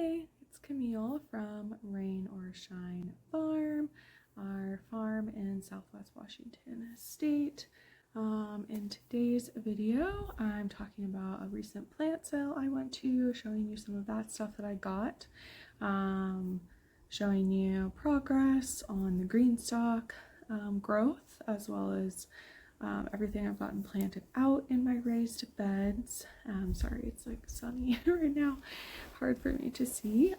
Hi, it's Camille from Rain or Shine Farm, our farm in Southwest Washington State. In today's video, I'm talking about a recent plant sale I went to, showing you some of that stuff that I got, showing you progress on the green stalk growth, as well as everything I've gotten planted out in my raised beds. Sorry, it's like sunny right now, hard for me to see.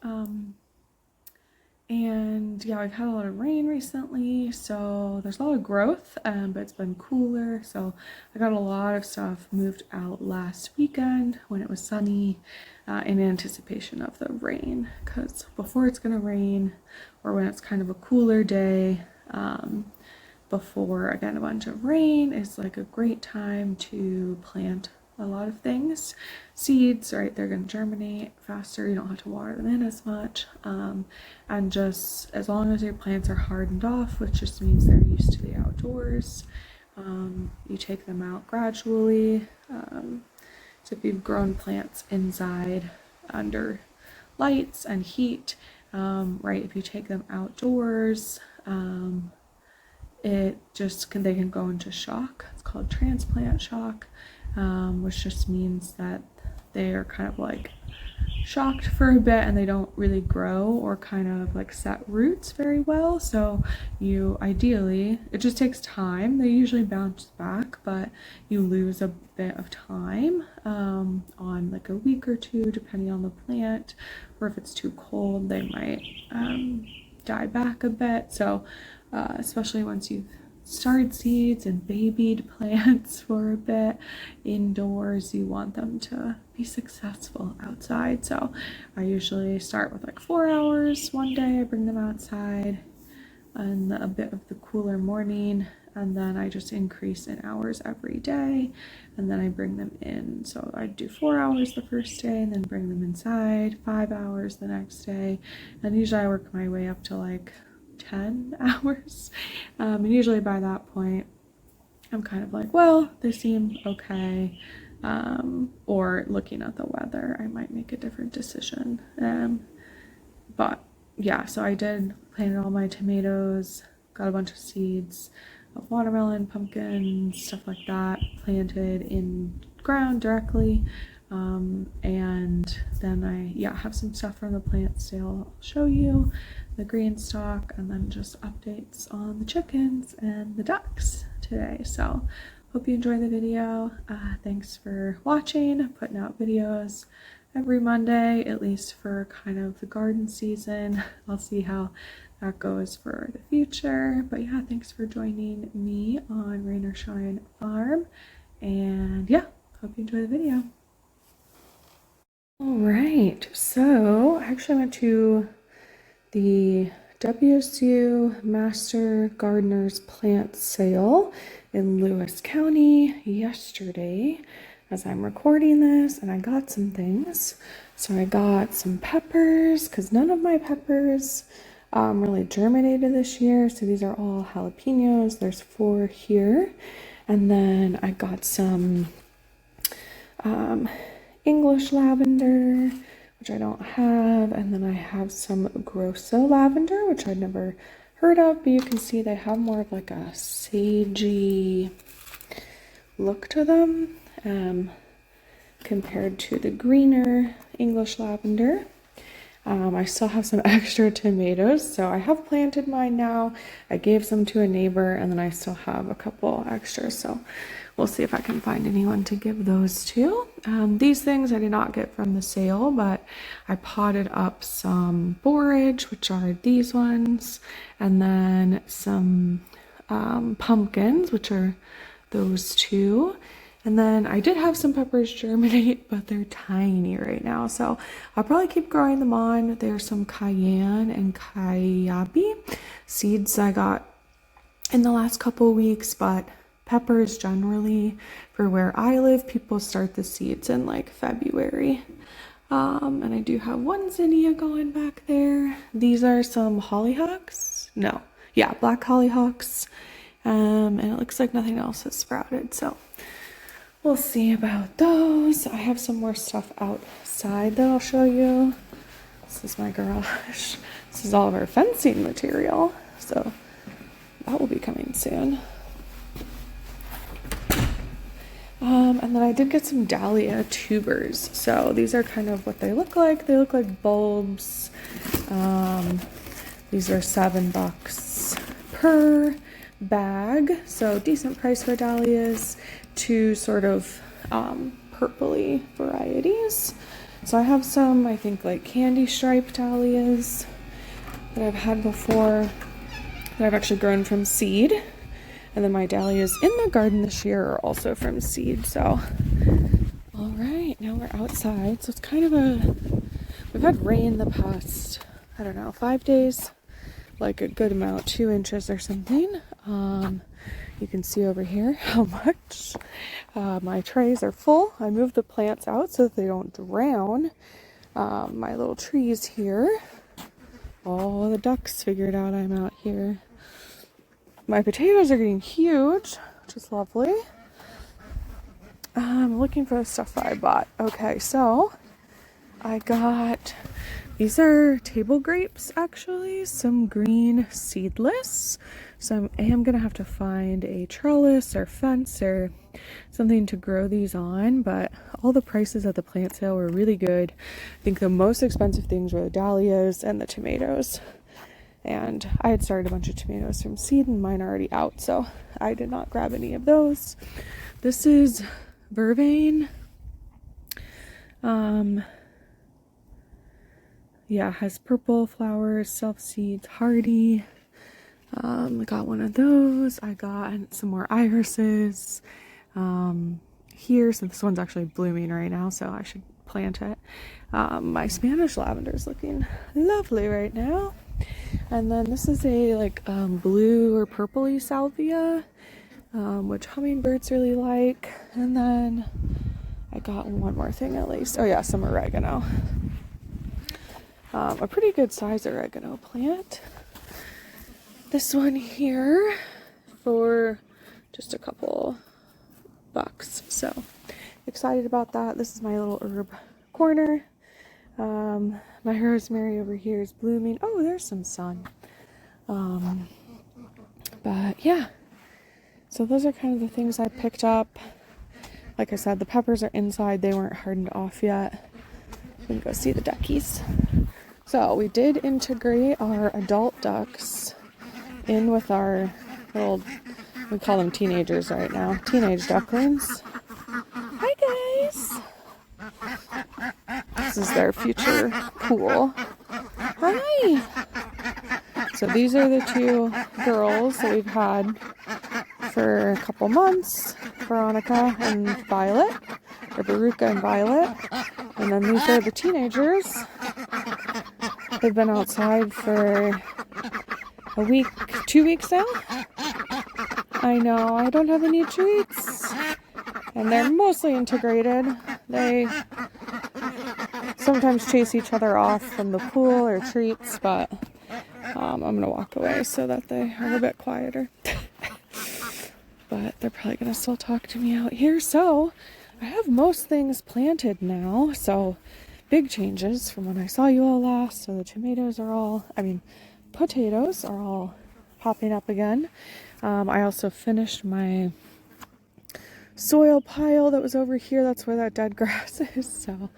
And yeah, we've had a lot of rain recently, so there's a lot of growth, but it's been cooler. So I got a lot of stuff moved out last weekend when it was sunny, in anticipation of the rain, because before it's gonna rain, or when it's kind of a cooler day, before again a bunch of rain is like a great time to plant a lot of things. Seeds, right, they're going to germinate faster, you don't have to water them in as much, and just as long as your plants are hardened off, which just means they're used to the outdoors, you take them out gradually. So if you've grown plants inside under lights and heat, right, if you take them outdoors, they can go into shock. It's called transplant shock, which just means that they are kind of like shocked for a bit and they don't really grow or kind of like set roots very well. So ideally, it just takes time. They usually bounce back, but you lose a bit of time on like a week or two, depending on the plant, or if it's too cold, they might die back a bit. So especially once you've started seeds and babied plants for a bit indoors, you want them to be successful outside. So I usually start with like 4 hours one day. I bring them outside and a bit of the cooler morning, and then I just increase in hours every day, and then I bring them in. So I do 4 hours the first day and then bring them inside, 5 hours the next day, and usually I work my way up to like 10 hours, and usually by that point I'm kind of like, well, they seem okay, or looking at the weather I might make a different decision. But yeah, so I planted all my tomatoes, got a bunch of seeds of watermelon, pumpkin, stuff like that, planted in ground directly. And then I have some stuff from the plant sale I'll show you, the green stalk, and then just updates on the chickens and the ducks today. So hope you enjoy the video. Thanks for watching. Putting out videos every Monday, at least for kind of the garden season. I'll see how that goes for the future. But yeah, thanks for joining me on Rain or Shine Farm. And yeah, hope you enjoy the video. All right, so I actually went to the WSU Master Gardeners Plant Sale in Lewis County yesterday as I'm recording this, and I got some things. So I got some peppers, because none of my peppers really germinated this year. So these are all jalapenos. There's 4 here. And then I got some English lavender, which I don't have, and then I have some Grosso lavender, which I'd never heard of, but you can see they have more of like a sagey look to them, compared to the greener English lavender. I still have some extra tomatoes, so I have planted mine now. I gave some to a neighbor, and then I still have a couple extras, so we'll see if I can find anyone to give those to. These things I did not get from the sale, but I potted up some borage, which are these ones, and then some pumpkins, which are those 2. And then I did have some peppers germinate, but they're tiny right now, so I'll probably keep growing them on. There's some cayenne and cayabi seeds I got in the last couple weeks, but peppers generally, for where I live, people start the seeds in like February. And I do have one zinnia going back there. These are some hollyhocks. Black hollyhocks. And it looks like nothing else has sprouted, so we'll see about those. I have some more stuff outside that I'll show you. This is my garage. This is all of our fencing material. So that will be coming soon. And then I did get some dahlia tubers. So these are kind of what they look like. They look like bulbs. These are $7 per bag. So decent price for dahlias. Two sort of purpley varieties. So I have some, I think, like candy striped dahlias that I've had before that I've actually grown from seed. And then my dahlias in the garden this year are also from seed. So, all right, now we're outside. So it's kind of we've had rain the past, I don't know, 5 days, like a good amount, 2 inches or something. You can see over here how much. My trays are full. I moved the plants out so that they don't drown my little trees here. All the ducks figured out I'm out here. My potatoes are getting huge, which is lovely. I'm looking for the stuff that I bought. Okay, so I got, these are table grapes actually, some green seedless. So I am going to have to find a trellis or fence or something to grow these on, but all the prices at the plant sale were really good. I think the most expensive things were the dahlias and the tomatoes. And I had started a bunch of tomatoes from seed and mine are already out, so I did not grab any of those. This is vervain. Yeah, has purple flowers, self-seeds, hardy. I got one of those. I got some more irises here. So this one's actually blooming right now, so I should plant it. My Spanish lavender is looking lovely right now. And then this is a like blue or purpley salvia, which hummingbirds really like. And then I got one more thing at least. Oh yeah, some oregano. A pretty good size oregano plant. This one here for just a couple bucks. So excited about that. This is my little herb corner. My rosemary over here is blooming. Oh, there's some sun. But yeah, so those are kind of the things I picked up. Like I said, the peppers are inside. They weren't hardened off yet. We can go see the duckies. So we did integrate our adult ducks in with our little, we call them teenagers right now, teenage ducklings. Hi guys. This is their future pool. Hi. So these are the two girls that we've had for a couple months, Veronica and Violet, or Baruka and Violet. And then these are the teenagers. They've been outside for a week, 2 weeks now. I know, I don't have any treats. And they're mostly integrated. They sometimes chase each other off from the pool or treats, but I'm going to walk away so that they are a bit quieter. But they're probably going to still talk to me out here. So I have most things planted now. So big changes from when I saw you all last. So the tomatoes are all, potatoes are all popping up again. I also finished my soil pile that was over here. That's where that dead grass is. So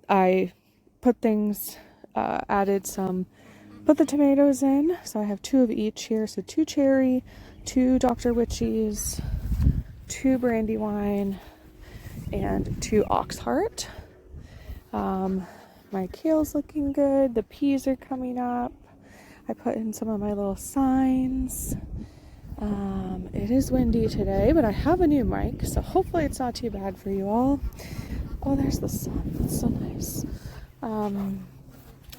I put things, put the tomatoes in. So I have 2 of each here. So 2 cherry, 2 Dr. Witchies, 2 Brandywine, and 2 Oxheart. My kale's looking good. The peas are coming up. I put in some of my little signs. It is windy today, but I have a new mic, so hopefully it's not too bad for you all. Oh, there's the sun. That's so nice.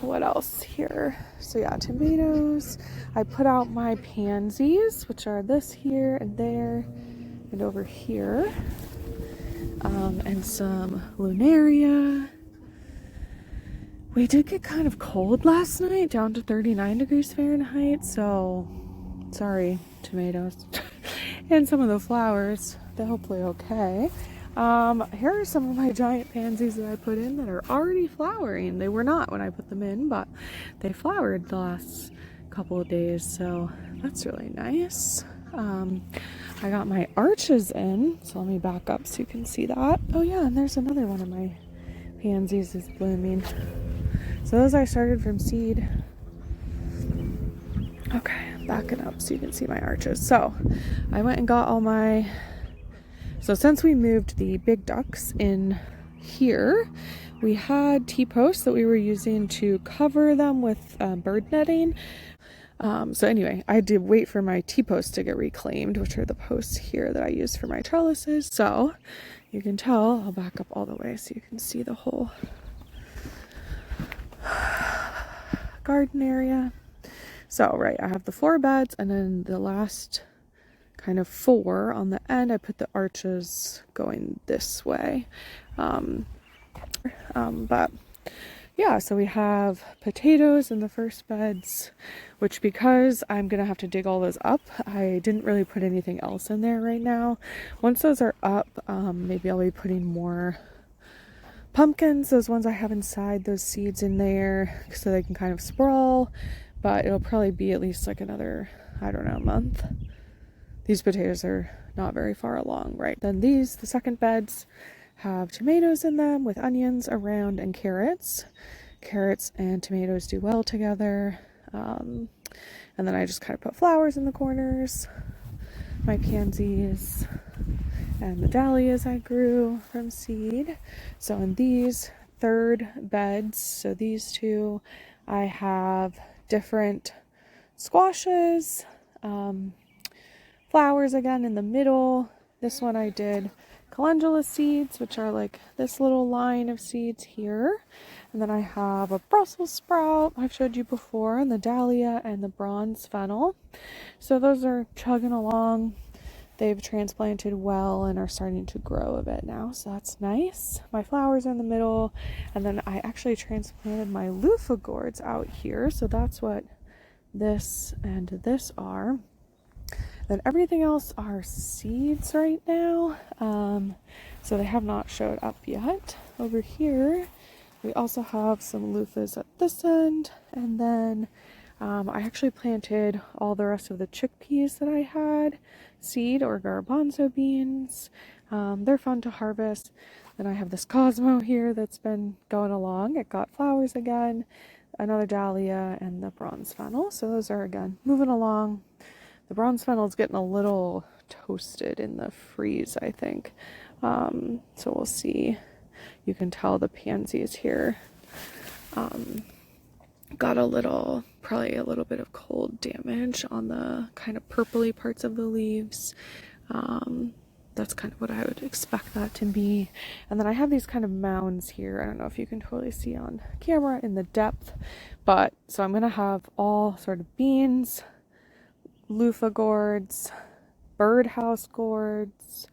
What else here? So yeah, tomatoes. I put out my pansies, which are this here and there and over here. And some lunaria. We did get kind of cold last night, down to 39 degrees Fahrenheit, so sorry, tomatoes. And some of the flowers, they're hopefully okay. Here are some of my giant pansies that I put in that are already flowering. They were not when I put them in, but they flowered the last couple of days, so that's really nice. I got my arches in, so let me back up so you can see that. Oh yeah, and there's another one of my pansies is blooming. So those I started from seed. Okay, backing up so you can see my arches. So I went and got all my, so since we moved the big ducks in here, we had T-posts that we were using to cover them with bird netting. So anyway, I did wait for my T-posts to get reclaimed, which are the posts here that I use for my trellises. So you can tell, I'll back up all the way so you can see the whole garden area. So, right, I have the 4 beds, and then the last kind of 4 on the end, I put the arches going this way. But yeah, so we have potatoes in the first beds, which because I'm going to have to dig all those up, I didn't really put anything else in there right now. Once those are up, maybe I'll be putting more pumpkins, those ones I have inside, those seeds in there, so they can kind of sprawl. But it'll probably be at least like another, I don't know, month. These potatoes are not very far along, right? Then these, the second beds, have tomatoes in them with onions around and carrots. Carrots and tomatoes do well together. And then I just kind of put flowers in the corners. My pansies and the dahlias I grew from seed. So in these third beds, so these 2, I have different squashes, flowers again in the middle. This one I did calendula seeds, which are like this little line of seeds here. And then I have a Brussels sprout I've showed you before, and the dahlia and the bronze fennel. So those are chugging along. They've transplanted well and are starting to grow a bit now, so that's nice. My flowers are in the middle, and then I actually transplanted my loofah gourds out here, so that's what this and this are. Then everything else are seeds right now, so they have not showed up yet. Over here, we also have some loofahs at this end, and then I actually planted all the rest of the chickpeas that I had, seed or garbanzo beans. They're fun to harvest. Then I have this Cosmo here that's been going along. It got flowers again, another dahlia, and the bronze fennel. So those are again moving along. The bronze fennel is getting a little toasted in the freeze, I think. So we'll see. You can tell the pansies here got probably a little bit of cold damage on the kind of purpley parts of the leaves. That's kind of what I would expect that to be. And then I have these kind of mounds here. I don't know if you can totally see on camera in the depth, but so I'm going to have all sort of beans, loofah gourds, birdhouse gourds,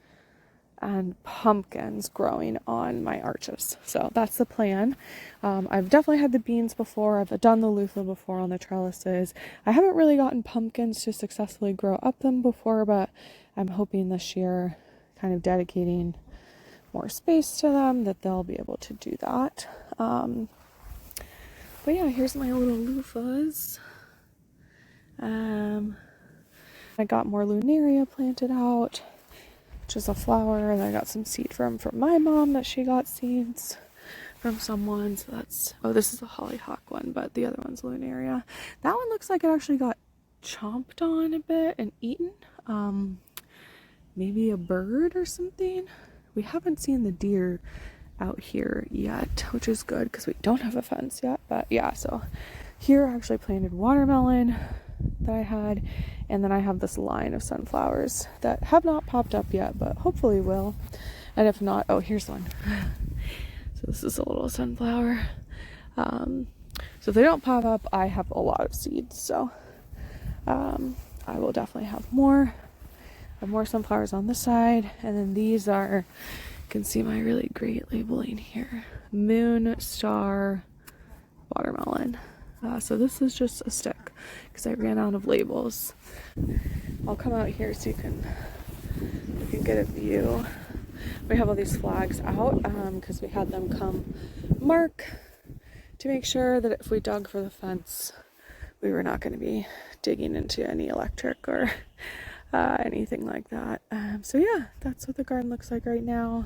and pumpkins growing on my arches. So that's the plan. I've definitely had the beans before. I've done the loofah before on the trellises. I haven't really gotten pumpkins to successfully grow up them before, but I'm hoping this year, kind of dedicating more space to them, that they'll be able to do that. But yeah, here's my little loofahs. I got more lunaria planted out, which is a flower, and I got some seed from my mom that she got seeds from someone. So that's, oh, this is a hollyhock one, but the other one's lunaria. That one looks like it actually got chomped on a bit and eaten. Maybe a bird or something. We haven't seen the deer out here yet, which is good because we don't have a fence yet. But yeah, so here I actually planted watermelon that I had, and then I have this line of sunflowers that have not popped up yet, but hopefully will. And if not, oh, here's one. So this is a little sunflower. So if they don't pop up, I have a lot of seeds, so I will definitely have more. I have more sunflowers on this side, and then these are, you can see my really great labeling here, Moon Star watermelon. So this is just a stick because I ran out of labels. I'll come out here so you can get a view. we have all these flags out because we had them come mark to make sure that if we dug for the fence, we were not going to be digging into any electric or anything like that. So yeah, that's what the garden looks like right now.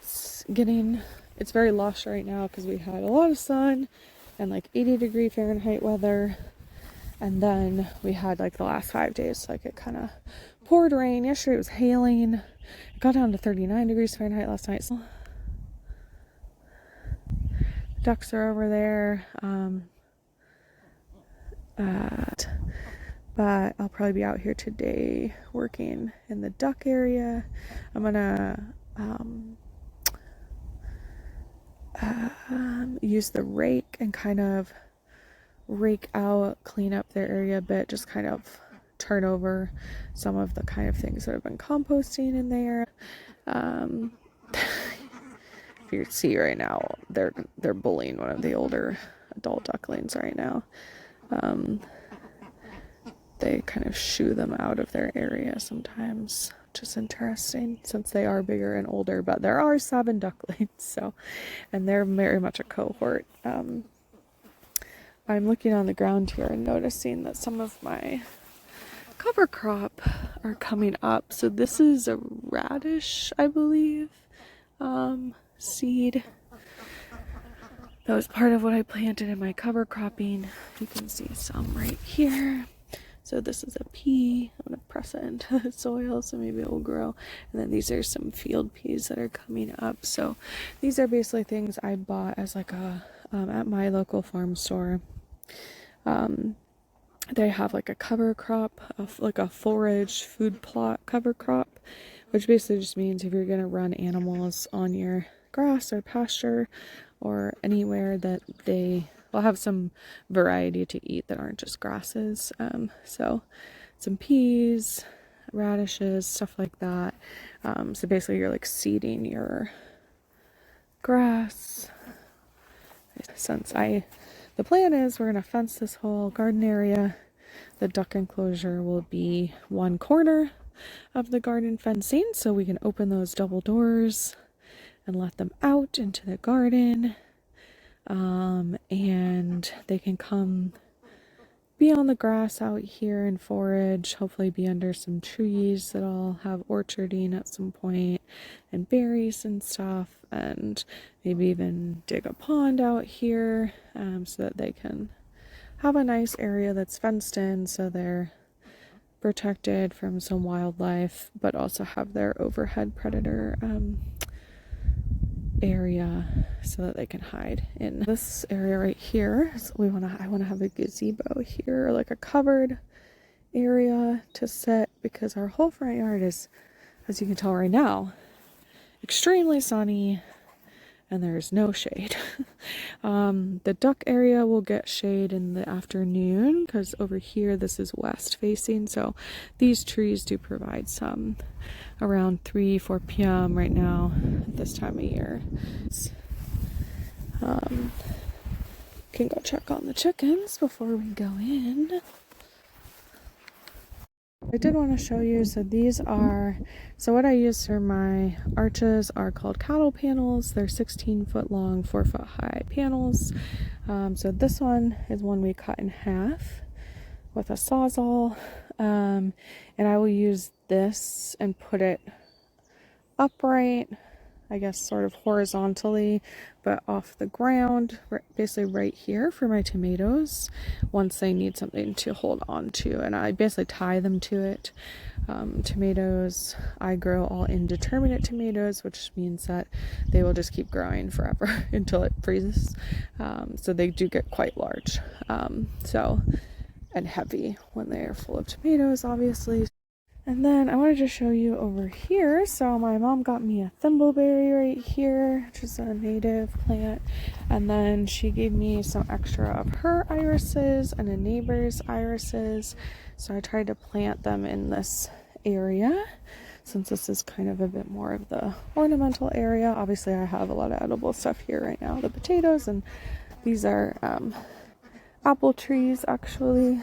It's very lush right now because we had a lot of sun and like 80-degree Fahrenheit weather. And then we had like the last 5 days, like it kind of poured rain. Yesterday it was hailing. It got down to 39 degrees Fahrenheit last night. So ducks are over there. But I'll probably be out here today working in the duck area. I'm gonna use the rake and kind of rake out, clean up their area a bit, just kind of turn over some of the kind of things that have been composting in there. If you see right now, they're bullying one of the older adult ducklings right now. They kind of shoo them out of their area sometimes, which is interesting since they are bigger and older, but there are 7 ducklings, so, and they're very much a cohort. I'm looking on the ground here and noticing that some of my cover crop are coming up. So this is a radish, I believe, seed. That was part of what I planted in my cover cropping. You can see some right here. So this is a pea. I'm going to press it into the soil so maybe it will grow. And then these are some field peas that are coming up. So these are basically things I bought as like a at my local farm store. They have like a cover crop, like a forage food plot cover crop, which basically just means if you're going to run animals on your grass or pasture or anywhere that they will have some variety to eat that aren't just grasses. So some peas, radishes, stuff like that. So basically you're like seeding your grass. The plan is we're going to fence this whole garden area. The duck enclosure will be one corner of the garden fencing, so we can open those double doors and let them out into the garden. And they can come be on the grass out here and forage, hopefully be under some trees that I'll have orcharding at some point, and berries and stuff, and maybe even dig a pond out here so that they can have a nice area that's fenced in so they're protected from some wildlife, but also have their overhead predator area so that they can hide in this area right here. So I want to have a gazebo here, or like a covered area to sit, because our whole front yard is, as you can tell right now, extremely sunny and there's no shade. The duck area will get shade in the afternoon because over here this is west facing, so these trees do provide some around 3-4 p.m. right now at this time of year. Can go check on the chickens before we go in. I did want to show you, so what I use for my arches are called cattle panels. They're 16-foot long, 4-foot high panels. So this one is one we cut in half with a Sawzall. And I will use this and put it upright, I guess sort of horizontally, but off the ground, basically right here for my tomatoes, once they need something to hold on to. And I basically tie them to it. Tomatoes, I grow all indeterminate tomatoes, which means that they will just keep growing forever until it freezes. So they do get quite large. And heavy when they are full of tomatoes, obviously. And then I wanted to show you over here. So my mom got me a thimbleberry right here, which is a native plant. And then she gave me some extra of her irises and a neighbor's irises. So I tried to plant them in this area, since this is kind of a bit more of the ornamental area. Obviously I have a lot of edible stuff here right now, the potatoes, and these are apple trees actually.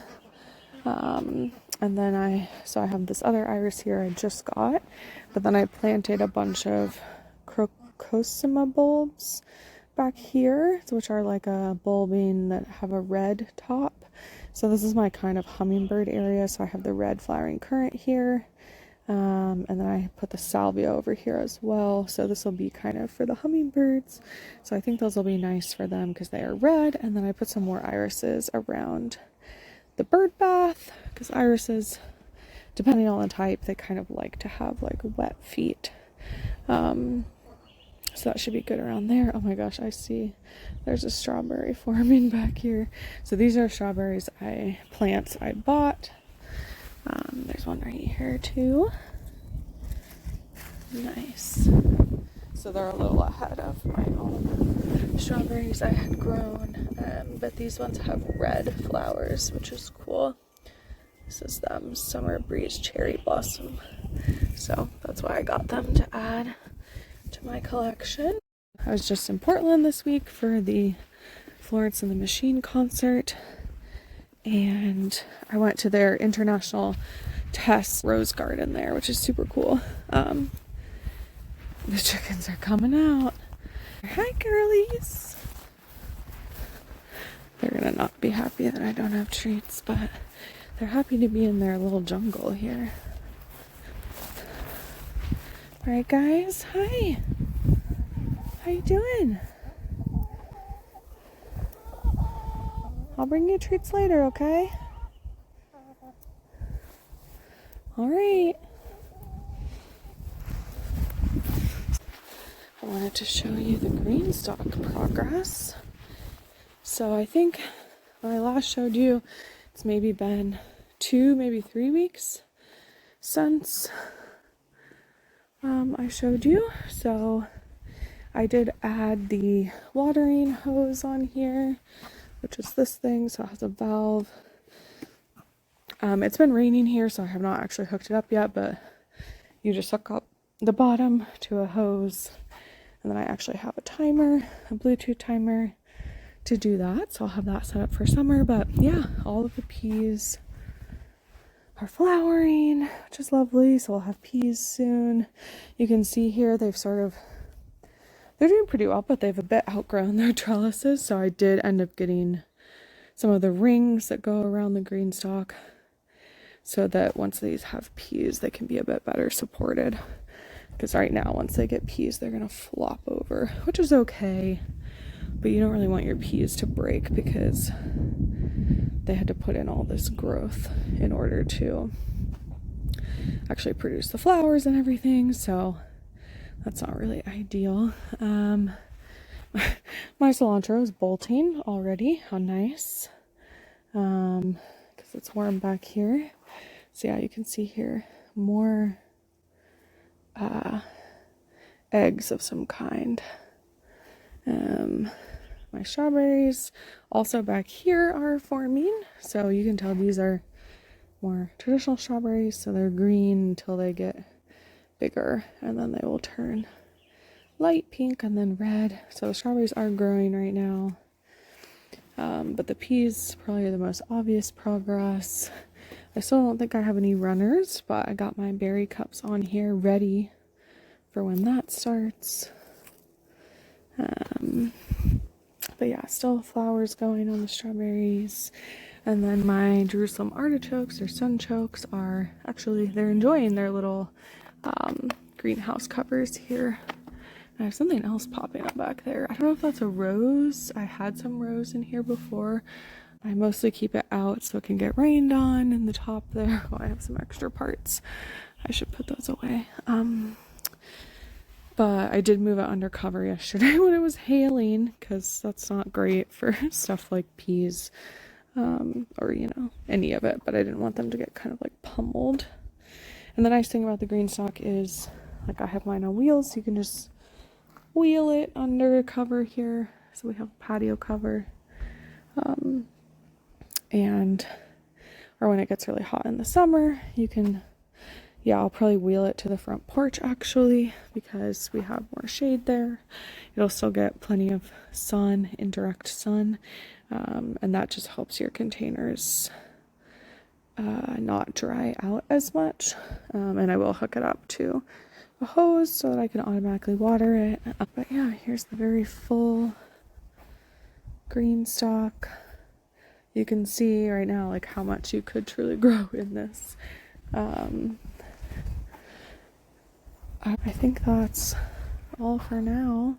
And then I have this other iris here I just got, but then I planted a bunch of crocosima bulbs back here, which are like a bulbing that have a red top. So this is my kind of hummingbird area. So I have the red flowering currant here. And then I put the salvia over here as well. So this will be kind of for the hummingbirds. So I think those will be nice for them because they are red. And then I put some more irises around the bird bath because irises, depending on the type, they kind of like to have like wet feet. So that should be good around there. Oh my gosh, I see there's a strawberry forming back here. So these are strawberries plants I bought. There's one right here too. Nice. So they're a little ahead of my own strawberries I had grown. But these ones have red flowers, which is cool. This is Summer Breeze Cherry Blossom. So that's why I got them to add to my collection. I was just in Portland this week for the Florence and the Machine concert, and I went to their International Test Rose Garden there, which is super cool. The chickens are coming out. Hi, girlies. They're gonna not be happy that I don't have treats, but they're happy to be in their little jungle here. Alright guys, hi. How you doing? I'll bring you treats later, okay? Alright. I wanted to show you the green stalk progress. So I think when I last showed you, it's maybe been 2, maybe 3 weeks since I showed you. So I did add the watering hose on here, which is this thing, so it has a valve. It's been raining here, so I have not actually hooked it up yet, but you just hook up the bottom to a hose, and then I actually have a timer, a Bluetooth timer to do that, so I'll have that set up for summer. But yeah, all of the peas are flowering, which is lovely, so we'll have peas soon. You can see here they're doing pretty well, but they've a bit outgrown their trellises, so I did end up getting some of the rings that go around the green stalk so that once these have peas, they can be a bit better supported. Because right now, once they get peas, they're going to flop over, which is okay. But you don't really want your peas to break because they had to put in all this growth in order to actually produce the flowers and everything. So that's not really ideal. My cilantro is bolting already. How nice. Because it's warm back here. So yeah, you can see here more eggs of some kind. My strawberries also back here are forming, so you can tell these are more traditional strawberries, so they're green until they get bigger, and then they will turn light pink and then red. So the strawberries are growing right now, but the peas probably are the most obvious progress. I still don't think I have any runners, but I got my berry cups on here ready for when that starts. But yeah, still flowers going on the strawberries. And then my Jerusalem artichokes or sunchokes are actually, they're enjoying their little greenhouse covers here. And I have something else popping up back there. I don't know if that's a rose. I had some rose in here before. I mostly keep it out so it can get rained on in the top there. Oh, I have some extra parts. I should put those away. But I did move it undercover yesterday when it was hailing, because that's not great for stuff like peas, or, you know, any of it. But I didn't want them to get kind of like pummeled. And the nice thing about the green stalk is, like, I have mine on wheels, so you can just wheel it under cover here. So we have a patio cover. Or when it gets really hot in the summer, you can, yeah, I'll probably wheel it to the front porch actually, because we have more shade there. It'll still get plenty of sun, indirect sun, and that just helps your containers not dry out as much. And I will hook it up to a hose so that I can automatically water it. But yeah, here's the very full green stalk. You can see right now like how much you could truly grow in this. I think that's all for now.